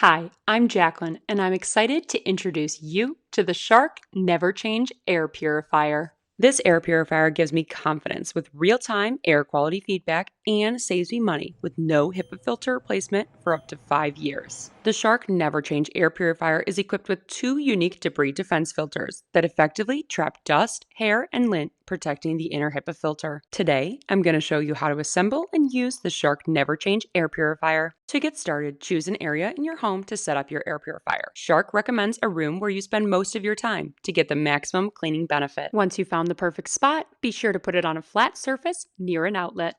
Hi, I'm Jacqueline, and I'm excited to introduce you to the Shark NeverChange Air Purifier. This air purifier gives me confidence with real-time air quality feedback and saves me money with no HEPA filter replacement for up to 5 years. The Shark NeverChange Air Purifier is equipped with 2 unique debris defense filters that effectively trap dust, hair, and lint, protecting the inner HEPA filter. Today, I'm going to show you how to assemble and use the Shark NeverChange Air Purifier. To get started, choose an area in your home to set up your air purifier. Shark recommends a room where you spend most of your time to get the maximum cleaning benefit. Once you found the perfect spot, be sure to put it on a flat surface near an outlet.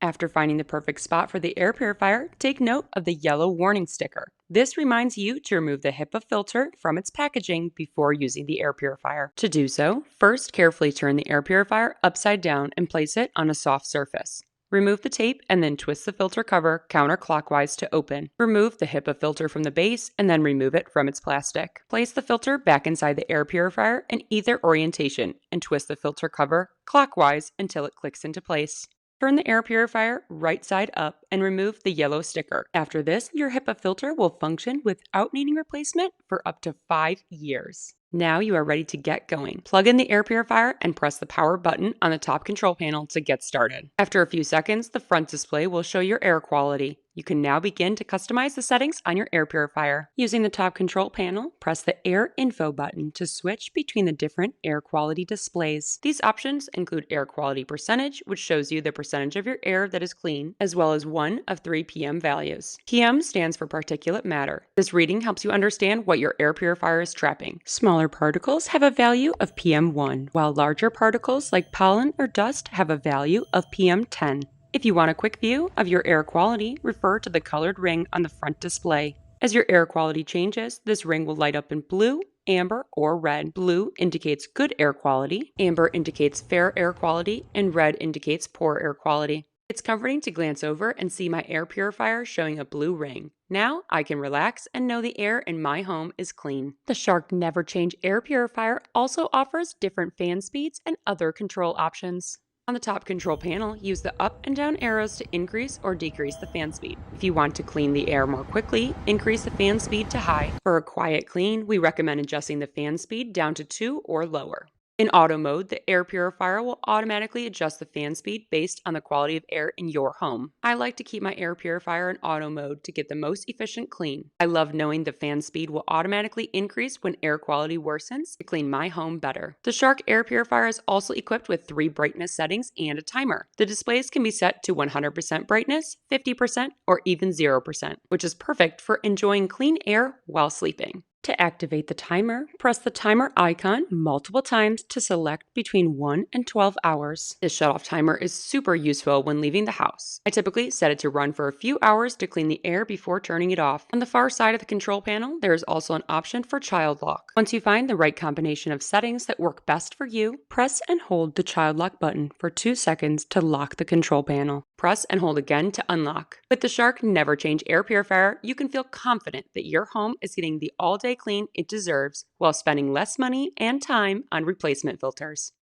After finding the perfect spot for the air purifier, take note of the yellow warning sticker. This reminds you to remove the HEPA filter from its packaging before using the air purifier. To do so, first carefully turn the air purifier upside down and place it on a soft surface. Remove the tape and then twist the filter cover counterclockwise to open. Remove the HEPA filter from the base and then remove it from its plastic. Place the filter back inside the air purifier in either orientation and twist the filter cover clockwise until it clicks into place. Turn the air purifier right side up and remove the yellow sticker. After this, your HEPA filter will function without needing replacement for up to 5 years. Now you are ready to get going. Plug in the air purifier and press the power button on the top control panel to get started. After a few seconds, the front display will show your air quality. You can now begin to customize the settings on your air purifier. Using the top control panel, press the Air Info button to switch between the different air quality displays. These options include air quality percentage, which shows you the percentage of your air that is clean, as well as 1 of 3 PM values. PM stands for particulate matter. This reading helps you understand what your air purifier is trapping. Smaller particles have a value of PM1, while larger particles like pollen or dust have a value of PM10. If you want a quick view of your air quality, refer to the colored ring on the front display. As your air quality changes, this ring will light up in blue, amber, or red. Blue indicates good air quality, amber indicates fair air quality, and red indicates poor air quality. It's comforting to glance over and see my air purifier showing a blue ring. Now I can relax and know the air in my home is clean. The Shark NeverChange Air Purifier also offers different fan speeds and other control options. On the top control panel, use the up and down arrows to increase or decrease the fan speed. If you want to clean the air more quickly, increase the fan speed to high. For a quiet clean, we recommend adjusting the fan speed down to 2 or lower. In auto mode, the air purifier will automatically adjust the fan speed based on the quality of air in your home. I like to keep my air purifier in auto mode to get the most efficient clean. I love knowing the fan speed will automatically increase when air quality worsens to clean my home better. The Shark air purifier is also equipped with 3 brightness settings and a timer. The displays can be set to 100% brightness, 50%, or even 0%, which is perfect for enjoying clean air while sleeping. To activate the timer, press the timer icon multiple times to select between 1 and 12 hours. This shutoff timer is super useful when leaving the house. I typically set it to run for a few hours to clean the air before turning it off. On the far side of the control panel, there is also an option for child lock. Once you find the right combination of settings that work best for you, press and hold the child lock button for 2 seconds to lock the control panel. Press and hold again to unlock. With the Shark NeverChange Air Purifier, you can feel confident that your home is getting the all-day clean it deserves while spending less money and time on replacement filters.